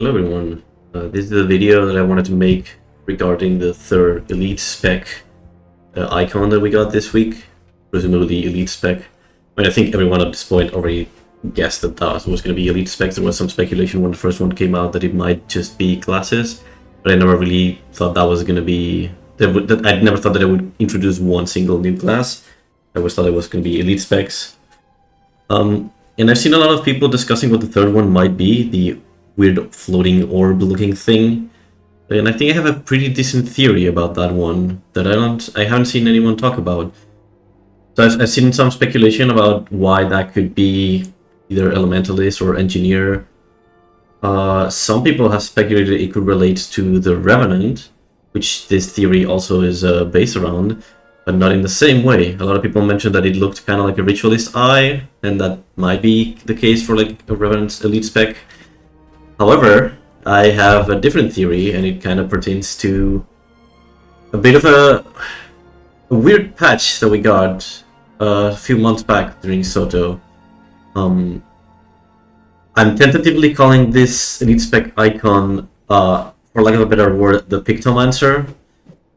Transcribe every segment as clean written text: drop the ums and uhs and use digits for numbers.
Hello everyone, this is a video that I wanted to make regarding the third Elite spec icon that we got this week, presumably Elite spec. I mean, I think everyone at this point already guessed that that was going to be Elite specs. There was some speculation when the first one came out that it might just be classes, but I never really thought that was going to be... I never thought that I would introduce one single new class. I always thought it was going to be Elite specs. And I've seen a lot of people discussing what the third one might be, the weird floating orb looking thing, and I think I have a pretty decent theory about that one that I haven't seen anyone talk about. So I've seen some speculation about why that could be either elementalist or engineer. Some people have speculated it could relate to the Revenant, which this theory also is based around, but not in the same way. A lot of people mentioned that it looked kind of like a ritualist eye, and that might be the case for like a Revenant's elite spec. However, I have a different theory, and it kind of pertains to a bit of a weird patch that we got a few months back during Soto. I'm tentatively calling this elite spec icon, for lack of a better word, the Pictomancer.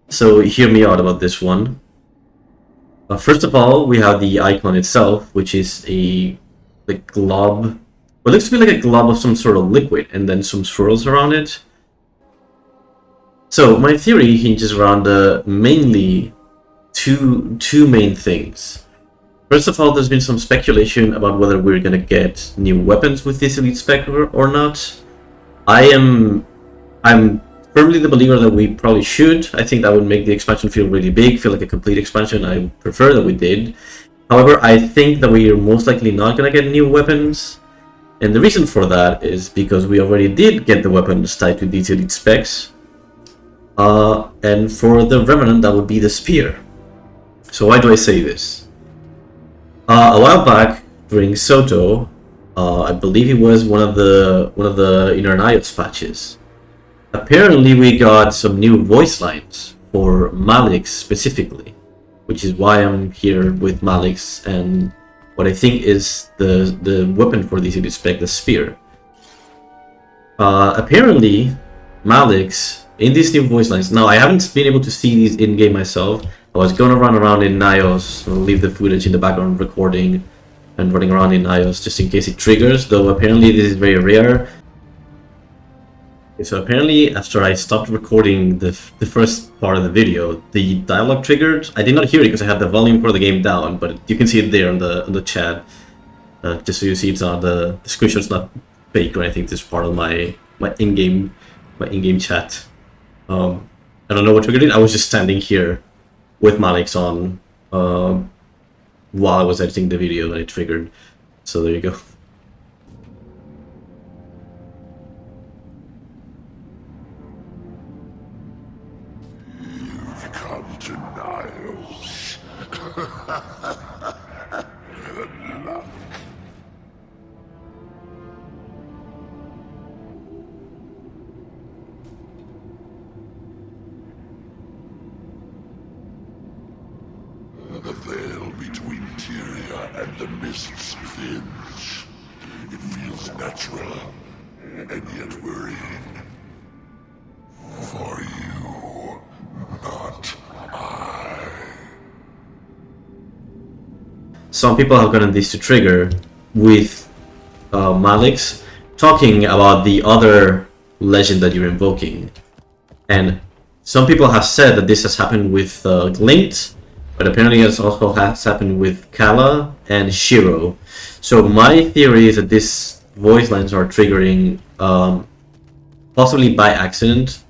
So hear me out about this one. First of all, we have the icon itself, which is a glob. What looks to be like a glob of some sort of liquid, and then some swirls around it. So my theory hinges around mainly two main things. First of all, there's been some speculation about whether we're gonna get new weapons with this elite spec or not. I'm firmly the believer that we probably should. I think that would make the expansion feel really big, feel like a complete expansion. I prefer that we did. However, I think that we are most likely not gonna get new weapons. And the reason for that is because we already did get the weapons tied to these elite specs. And for the Revenant, that would be the spear. So why do I say this? A while back during Soto, I believe it was one of the Inner Nios patches. Apparently, we got some new voice lines for Malix specifically, which is why I'm here with Malix and what I think is the weapon for this elite spec, the spear. Apparently, Malix, in these new voice lines, now I haven't been able to see these in-game myself. I was going to run around in Nios, leave the footage in the background recording, and running around in Nios just in case it triggers, though apparently this is very rare. So apparently, after I stopped recording the first part of the video, the dialogue triggered. I did not hear it because I had the volume for the game down, but you can see it there on the chat. Just so you see, it's not the screenshot's not fake or anything. This is part of my in-game chat. I don't know what triggered it. I was just standing here with Malix on while I was editing the video, and it triggered. So there you go. The veil between Tyria and the mists thins. It feels natural, and yet worrying. For you, not I. Some people have gotten this to trigger with Malix talking about the other legend that you're invoking. And some people have said that this has happened with Glint, but apparently it also has happened with Kala and Shiro. So my theory is that these voice lines are triggering possibly by accident.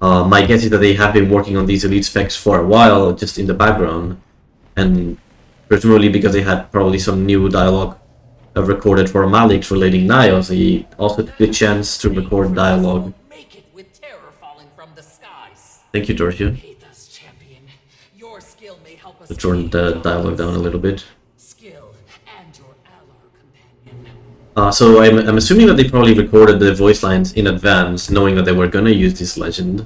My guess is that they have been working on these elite specs for a while, just in the background, and presumably because they had probably some new dialogue recorded for Malix relating Nios, they also took the chance to record dialogue. Make it with terror falling from the skies. Thank you, Dorcia. Aid us, champion. Your skill may help us To turn the dialogue down a little bit. Skill and your ally companion. So I'm assuming that they probably recorded the voice lines in advance, knowing that they were gonna use this legend.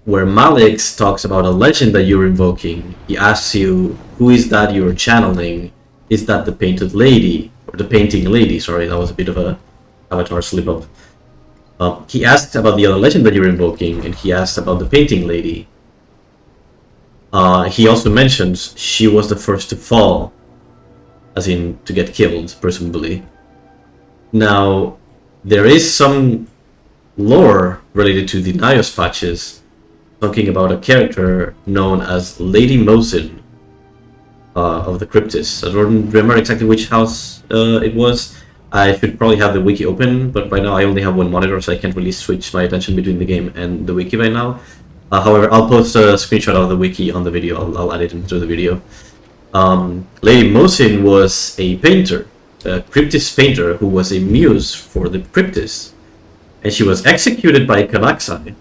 Where Malix talks about a legend that you're invoking. He asks you, who is that you're channeling? Is that the painted lady? Or the painting lady, sorry, that was a bit of a avatar slip up. He asked about the other legend that you were invoking, and he asked about the painting lady. He also mentions she was the first to fall, as in to get killed, presumably. Now, there is some lore related to the Nios patches, talking about a character known as Lady Mosin of the Cryptis. I don't remember exactly which house it was. I should probably have the wiki open, but right now I only have one monitor, so I can't really switch my attention between the game and the wiki right now. However, I'll post a screenshot of the wiki on the video. I'll add it into the video. Lady Mosin was a painter, a Cryptis painter who was a muse for the Cryptis, and she was executed by Kanaxai.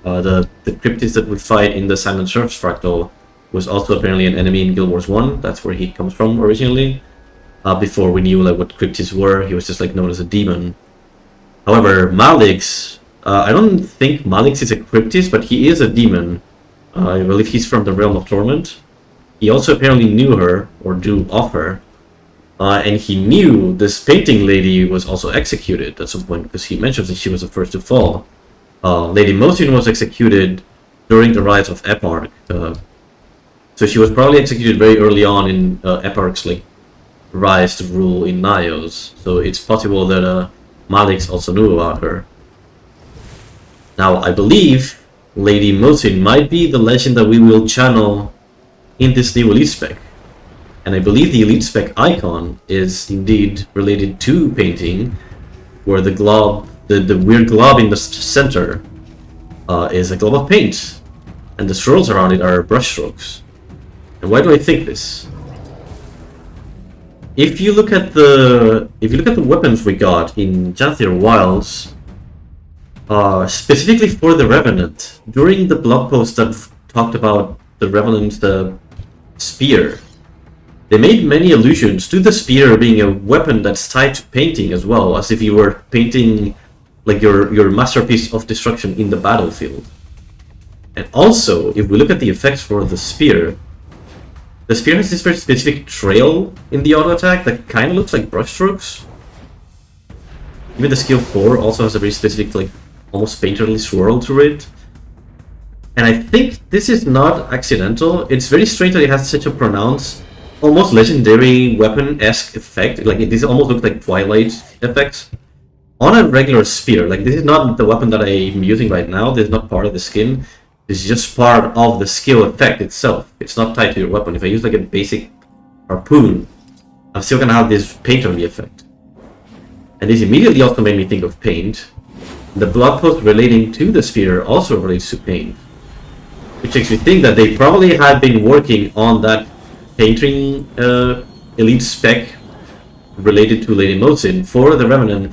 The Cryptis that we fight in the Silent Surfs fractal was also apparently an enemy in Guild Wars 1. That's where he comes from originally. Before we knew like what Cryptis were, he was just like known as a demon. However, Malix, I don't think Malix is a Cryptis, but he is a demon. I believe he's from the Realm of Torment. He also apparently knew her, or knew of her, and he knew this painting lady was also executed at some point, because he mentions that she was the first to fall. Lady Mosin was executed during the rise of Eparch, so she was probably executed very early on in Eparch's like rise to rule in Nios. So it's possible that Malix also knew about her. Now, I believe Lady Mosin might be the legend that we will channel in this new Elite Spec. And I believe the Elite Spec icon is indeed related to painting, where the glob, the weird glob in the center is a glob of paint, and the swirls around it are brushstrokes. And why do I think this? If you look at the weapons we got in Janthier Wilds, specifically for the Revenant, during the blog post that talked about the Revenant's spear, they made many allusions to the spear being a weapon that's tied to painting as well, as if you were painting like your masterpiece of destruction in the battlefield. And also, if we look at the effects for the spear has this very specific trail in the auto attack that kind of looks like brushstrokes. Even the skill 4 also has a very specific, like, almost painterly swirl to it. And I think this is not accidental. It's very strange that it has such a pronounced, almost legendary weapon-esque effect. Like, this almost looks like Twilight effects on a regular spear. Like, this is not the weapon that I'm using right now. This is not part of the skin. It's just part of the skill effect itself. It's not tied to your weapon. If I use like a basic harpoon, I'm still gonna have this painterly effect. And this immediately also made me think of paint. The blog post relating to the spear also relates to paint, which makes me think that they probably had been working on that painting elite spec related to Lady Mosin for the Revenant.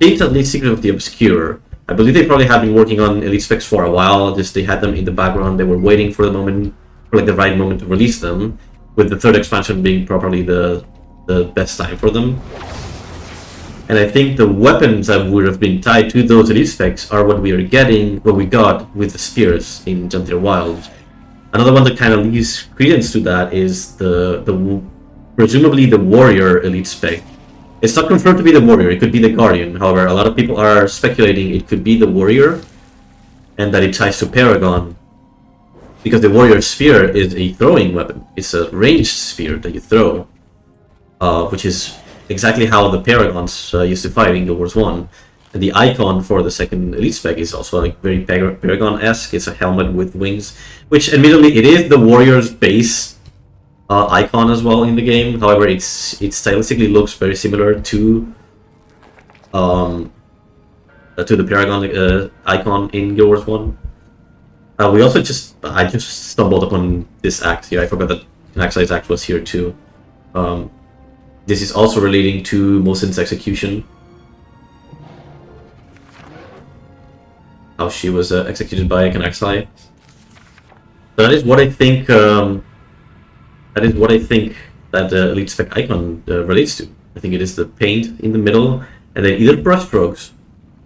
Paint at least Secret of the Obscure. I believe they probably have been working on elite specs for a while. Just they had them in the background. They were waiting for the moment, for like the right moment to release them, with the third expansion being probably the best time for them. And I think the weapons that would have been tied to those elite specs are what we are getting, what we got with the spears in Janthier Wilds. Another one that kind of leaves credence to that is the presumably the warrior elite spec. It's not confirmed to be the warrior, it could be the guardian. However, a lot of people are speculating it could be the warrior, and that it ties to Paragon, because the warrior spear is a throwing weapon. It's a ranged spear that you throw, which is exactly how the Paragons used to fight in Guild Wars 1. And the icon for the second elite spec is also like very Paragon-esque. It's a helmet with wings, which admittedly it is the warrior's base icon as well in the game. However, it stylistically looks very similar to the Paragon icon in Guild Wars 1. We also I just stumbled upon this act here. I forgot that Knaxai's act was here too. This is also relating to Mosin's execution. How she was executed by Knaxai. That is what I think. That is what I think that the elite spec icon relates to. I think it is the paint in the middle, and then either brushstrokes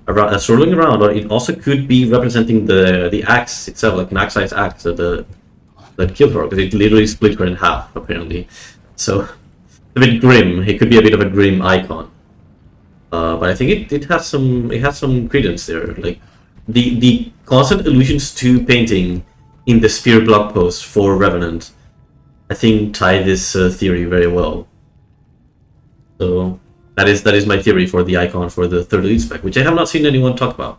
around, swirling around, or it also could be representing the axe itself, like Knaxai's axe that killed her, because it literally split her in half, apparently. So, a bit grim. It could be a bit of a grim icon. But I think it has some credence there. Like the constant allusions to painting in the Spear blog post for Revenant, I think tie this theory very well. So that is my theory for the icon for the third elite spec, which I have not seen anyone talk about.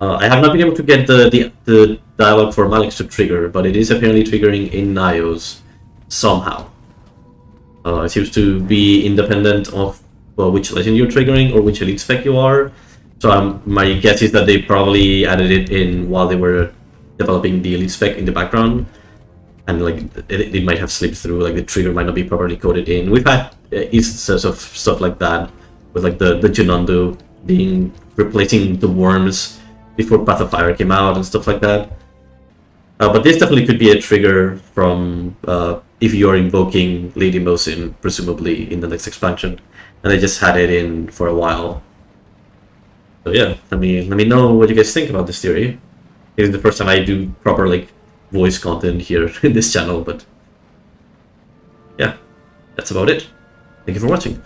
I have not been able to get the dialogue for Malix to trigger, but it is apparently triggering in Nios somehow. It seems to be independent of which legend you're triggering or which elite spec you are. So my guess is that they probably added it in while they were developing the elite spec in the background, and like it might have slipped through. Like the trigger might not be properly coded in. We've had instances of stuff like that with like the Junando being replacing the worms before Path of Fire came out and stuff like that. But this definitely could be a trigger from if you're invoking Lady Mosin, presumably in the next expansion, and they just had it in for a while. So yeah, let me know what you guys think about this theory. It's the first time I do proper like voice content here in this channel, but yeah, that's about it. Thank you for watching.